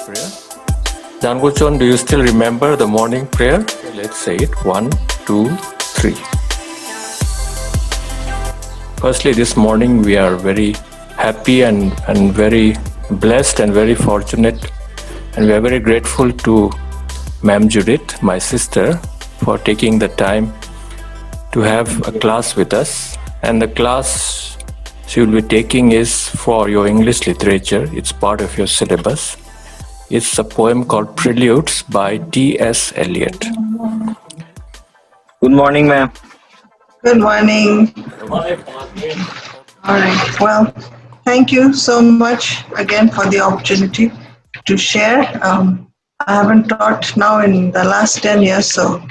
prayer. Jangochon, do you still remember the morning prayer? Okay, let's say it. 1, 2, 3. Firstly, this morning we are very happy and very blessed and very fortunate, and we are very grateful to Ma'am Judith, my sister, for taking the time to have a class with us. And the class she will be taking is for your English literature. It's part of your syllabus. It's a poem called Preludes by T.S. Eliot. Good morning, ma'am. Good morning. All right. Well, thank you so much again for the opportunity to share. I haven't taught now in the last 10 years, so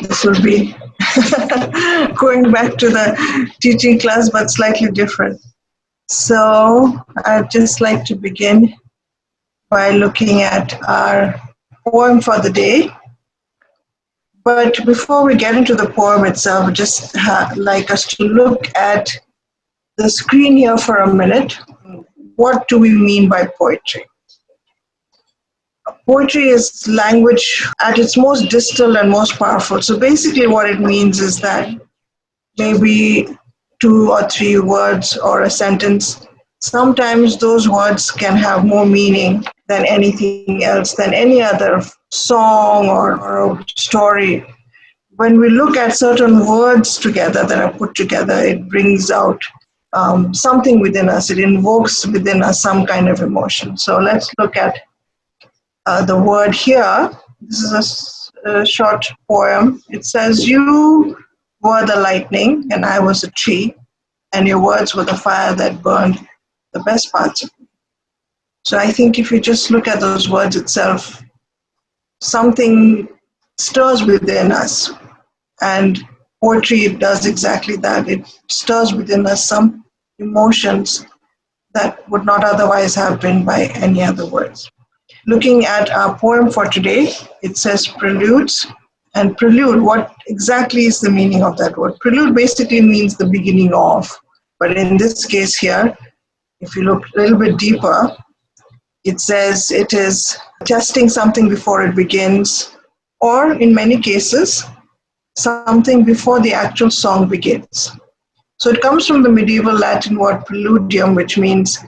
this will be going back to the teaching class, but slightly different. So I'd just like to begin by looking at our poem for the day. But before we get into the poem itself, I'd just like us to look at the screen here for a minute. What do we mean by poetry? Poetry is language at its most distal and most powerful. So basically what it means is that maybe 2 or 3 words or a sentence, sometimes those words can have more meaning than anything else, than any other song or story. When we look at certain words together that are put together, it brings out something within us. It invokes within us some kind of emotion. So let's look at the word here. This is a short poem. It says, "You were the lightning and I was a tree, and your words were the fire that burned the best parts of me." So I think if you just look at those words itself, something stirs within us. And poetry does exactly that. It stirs within us some emotions that would not otherwise have been by any other words. Looking at our poem for today, it says preludes. And prelude, what exactly is the meaning of that word? Prelude basically means the beginning of. But in this case here, if you look a little bit deeper, it says it is testing something before it begins, or in many cases, something before the actual song begins. So it comes from the medieval Latin word preludium, which means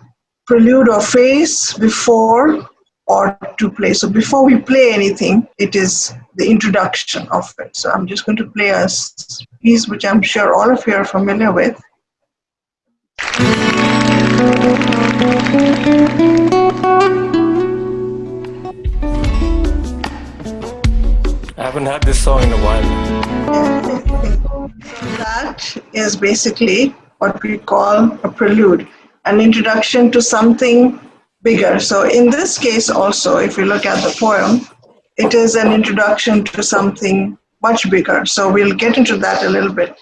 prelude or phase, before or to play. So before we play anything, it is the introduction of it. So I'm just going to play a piece which I'm sure all of you are familiar with. I haven't heard this song in a while. That is basically what we call a prelude, an introduction to something bigger. So in this case also, if you look at the poem, it is an introduction to something much bigger. So we'll get into that a little bit.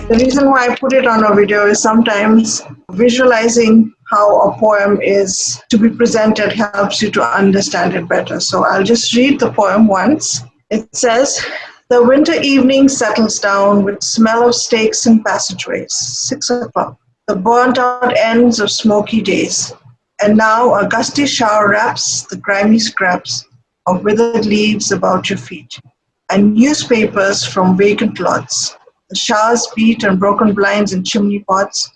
The reason why I put it on a video is sometimes visualizing how a poem is to be presented helps you to understand it better. So I'll just read the poem once. It says, "The winter evening settles down with smell of steaks and passageways. 6 o'clock. The burnt out ends of smoky days. And now a gusty shower wraps the grimy scraps of withered leaves about your feet, and newspapers from vacant lots. The showers beat on broken blinds and chimney pots,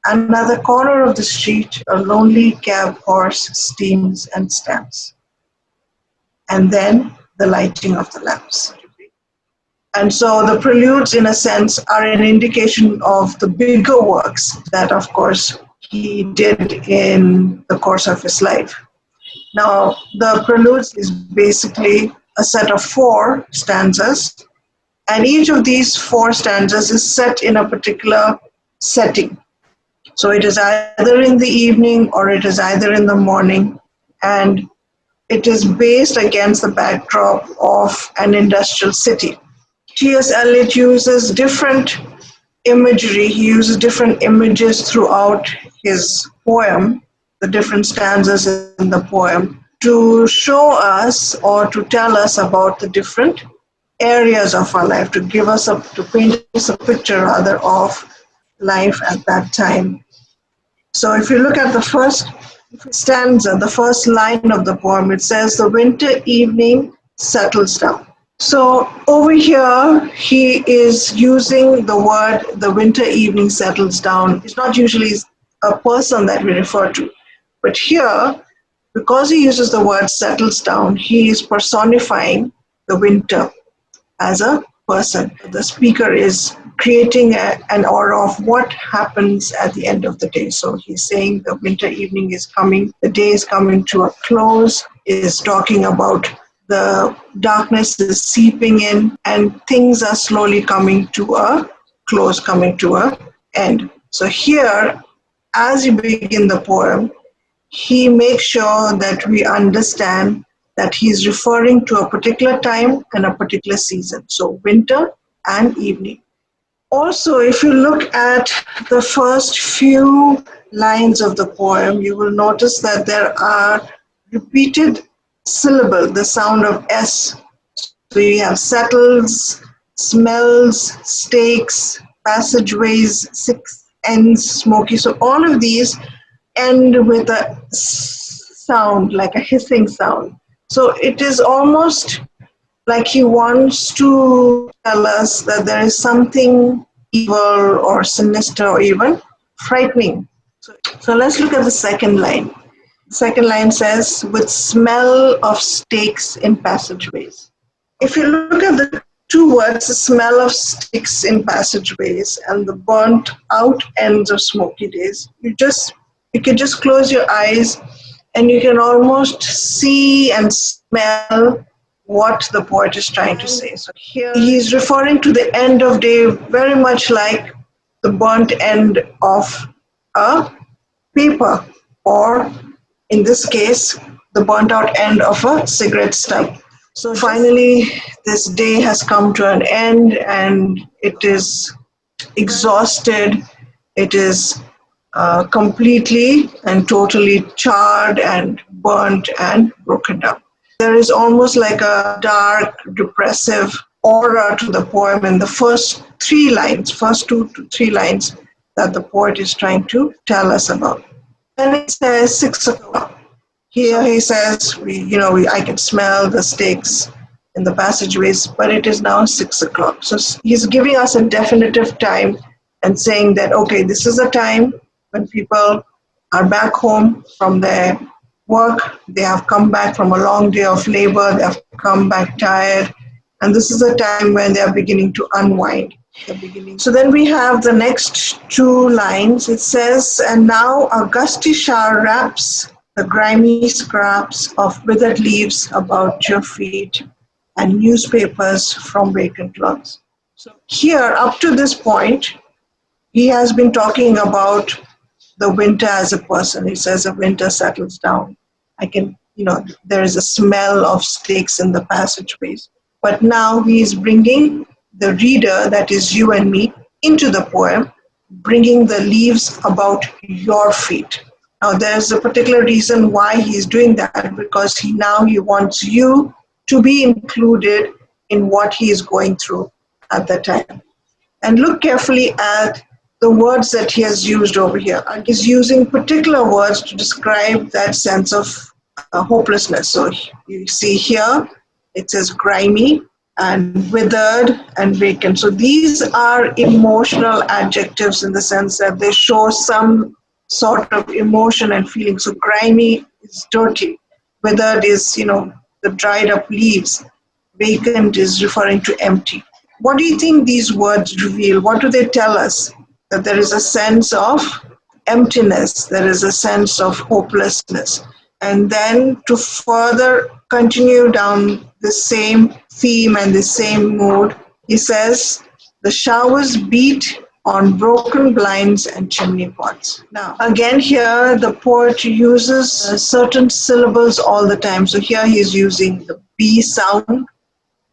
Another corner of the street, a lonely cab horse steams and stands. And then the lighting of the lamps. And so the preludes, in a sense, are an indication of the bigger works that, of course, he did in the course of his life. Now, the preludes is basically a set of 4 stanzas, and each of these 4 stanzas is set in a particular setting. So it is either in the evening or it is either in the morning, and it is based against the backdrop of an industrial city. T.S. Eliot uses different imagery, he uses different images throughout his poem, the different stanzas in the poem, to show us or to tell us about the different areas of our life, to paint us a picture rather of life at that time. So if you look at the first stanza, the first line of the poem, it says, "The winter evening settles down." So over here, he is using the word, "the winter evening settles down." It's not usually a person that we refer to, but here, because he uses the word settles down, he is personifying the winter as a person. The speaker is creating an aura of what happens at the end of the day. So he's saying the winter evening is coming, the day is coming to a close, is talking about the darkness is seeping in and things are slowly coming to a close, coming to an end. So here, as you begin the poem, he makes sure that we understand that he's referring to a particular time and a particular season. So winter and evening. Also, if you look at the first few lines of the poem, you will notice that there are repeated syllables, the sound of S. So you have settles, smells, stakes, passageways, 6 ends, smoky. So all of these end with a sound, like a hissing sound. So it is almost like he wants to tell us that there is something evil or sinister or even frightening. So let's look at the second line. The second line says, "with smell of stakes in passageways." If you look at the 2 words, the smell of sticks in passageways and the burnt out ends of smoky days, you can just close your eyes and you can almost see and smell what the poet is trying to say. So here he's referring to the end of day very much like the burnt end of a paper, or in this case, the burnt out end of a cigarette stub. So finally, this day has come to an end and it is exhausted. It is completely and totally charred and burnt and broken down. There is almost like a dark, depressive aura to the poem in the first 2 to 3 lines that the poet is trying to tell us about. Then it says 6 o'clock. Here he says, I can smell the stakes in the passageways, but it is now 6 o'clock. So he's giving us a definitive time and saying that, okay, this is a time when people are back home from their work, they have come back from a long day of labor, they have come back tired, and this is a time when they are beginning to unwind. So then we have the next 2 lines. It says, "And now a gusty shower wraps the grimy scraps of withered leaves about your feet and newspapers from vacant lots." So here, up to this point, he has been talking about the winter as a person. He says the winter settles down. There is a smell of stakes in the passageways. But now he is bringing the reader, that is you and me, into the poem, bringing the leaves about your feet. Now there's a particular reason why he's doing that, because he wants you to be included in what he is going through at that time. And look carefully at the words that he has used over here. He's using particular words to describe that sense of hopelessness. So you see here, it says grimy, and withered and vacant. So these are emotional adjectives in the sense that they show some sort of emotion and feeling. So grimy is dirty, withered is, the dried up leaves, vacant is referring to empty. What do you think these words reveal? What do they tell us? That there is a sense of emptiness, there is a sense of hopelessness. And then to further continue down the same theme and the same mood, he says, the showers beat on broken blinds and chimney pots. Now, again, here the poet uses certain syllables all the time. So here he's using the B sound,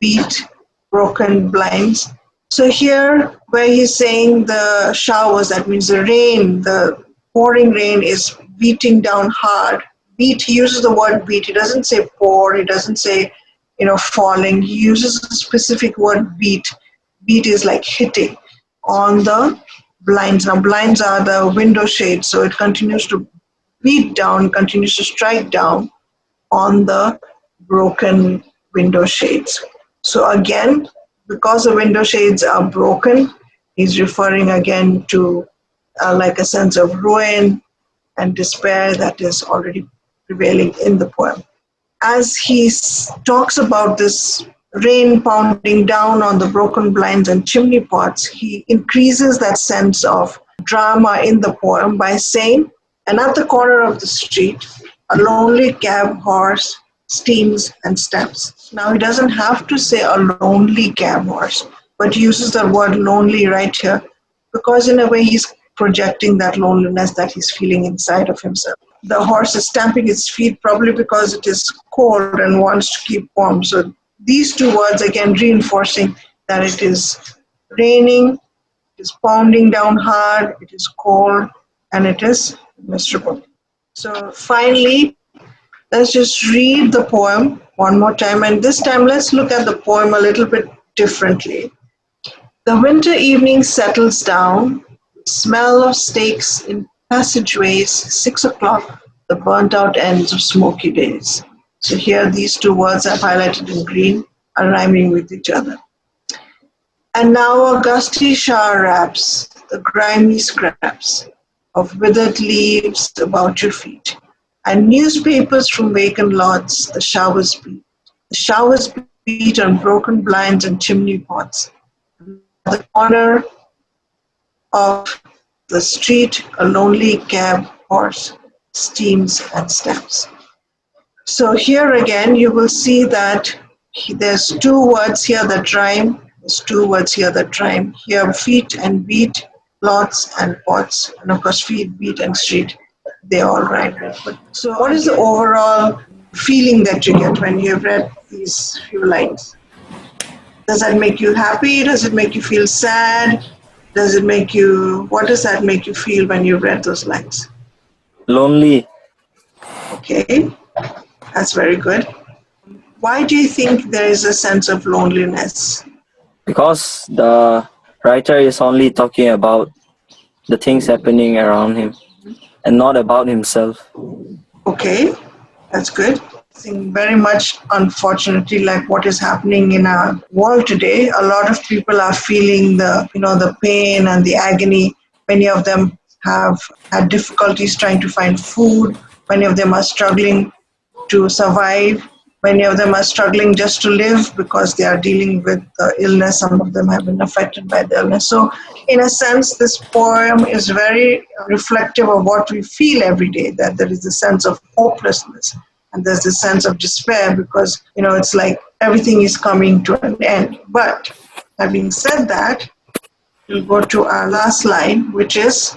beat, broken blinds. So here, where he's saying the showers, that means the rain, the pouring rain is beating down hard. Beat, he uses the word beat. He doesn't say pour, he doesn't say, falling. He uses a specific word beat. Beat is like hitting on the blinds. Now, blinds are the window shades, so it continues to beat down, continues to strike down on the broken window shades. So again, because the window shades are broken, he's referring again to like a sense of ruin and despair that is already prevailing in the poem. As he talks about this rain pounding down on the broken blinds and chimney pots, he increases that sense of drama in the poem by saying, and at the corner of the street, a lonely cab horse steams and stamps. Now, he doesn't have to say a lonely cab horse, but he uses the word lonely right here because, in a way, he's projecting that loneliness that he's feeling inside of himself. The horse is stamping its feet probably because it is cold and wants to keep warm. So these two words again reinforcing that it is raining, it is pounding down hard, it is cold, and it is miserable. So finally, let's just read the poem one more time, and this time let's look at the poem a little bit differently. The winter evening settles down, smell of steaks in passageways, 6 o'clock, the burnt out ends of smoky days. So here these two words I've highlighted in green are rhyming with each other. And now a gusty shower wraps the grimy scraps of withered leaves about your feet, and newspapers from vacant lots the showers beat. The showers beat on broken blinds and chimney pots. At the corner of the street, a lonely cab horse steams and stamps. So here again, you will see that there's two words here that rhyme. There's two words here that rhyme. Here, feet and beat, lots and pots, and of course, feet, beat, and street, they all rhyme. So what is the overall feeling that you get when you've read these few lines? Does that make you happy? Does it make you feel sad? What does that make you feel when you read those lines? Lonely. Okay, that's very good. Why do you think there is a sense of loneliness? Because the writer is only talking about the things happening around him and not about himself. Okay, that's good. I think very much, unfortunately, like what is happening in our world today, a lot of people are feeling the pain and the agony. Many of them have had difficulties trying to find food. Many of them are struggling to survive. Many of them are struggling just to live because they are dealing with illness. Some of them have been affected by the illness. So, in a sense, this poem is very reflective of what we feel every day, that there is a sense of hopelessness and there's a sense of despair because, it's like everything is coming to an end. But having said that, we'll go to our last line, which is,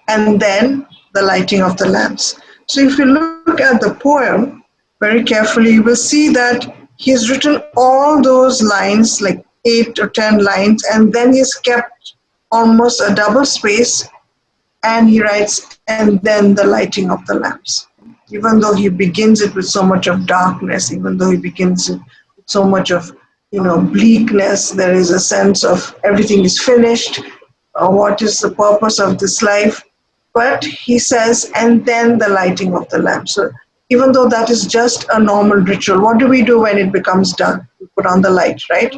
and then the lighting of the lamps. So if you look at the poem very carefully, you will see that he's written all those lines, like 8 or 10 lines, and then he's kept almost a double space, and he writes, and then the lighting of the lamps. Even though he begins it with so much of darkness, even though he begins it with so much of, bleakness, there is a sense of everything is finished, what is the purpose of this life? But he says, and then the lighting of the lamp. So even though that is just a normal ritual. What do we do when it becomes dark? We put on the light, right?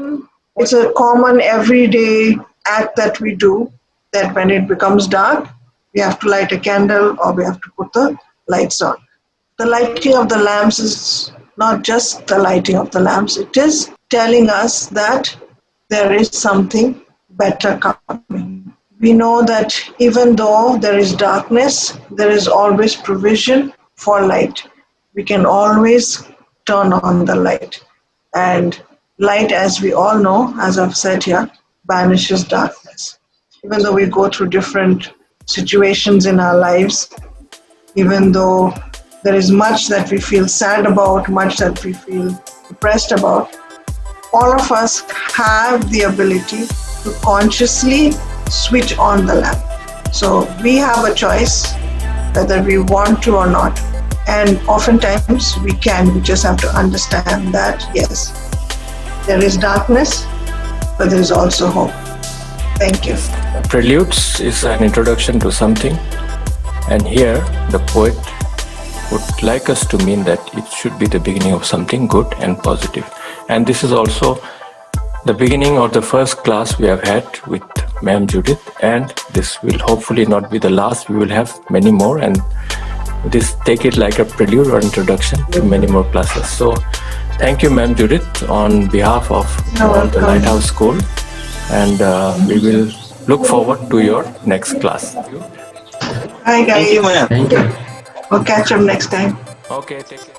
It's a common everyday act that we do, that when it becomes dark, we have to light a candle or we have to put the lights on. The lighting of the lamps is not just the lighting of the lamps, it is telling us that there is something better coming. We know that even though there is darkness, there is always provision for light. We can always turn on the light. And light, as we all know, as I've said here, banishes darkness. Even though we go through different situations in our lives, even though there is much that we feel sad about, much that we feel depressed about, all of us have the ability to consciously switch on the lamp. So we have a choice whether we want to or not. And oftentimes we can, we just have to understand that, yes, there is darkness, but there is also hope. Thank you. Preludes is an introduction to something, and here the poet would like us to mean that it should be the beginning of something good and positive. And this is also the beginning of the first class we have had with Ma'am Judith, and this will hopefully not be the last. We will have many more, and this take it like a prelude or introduction to many more classes. So thank you, Ma'am Judith, on behalf of the Lighthouse School, and we will look forward to your next class. Hi guys. Thank you, ma'am. Thank you. We'll catch up next time. Okay, take care.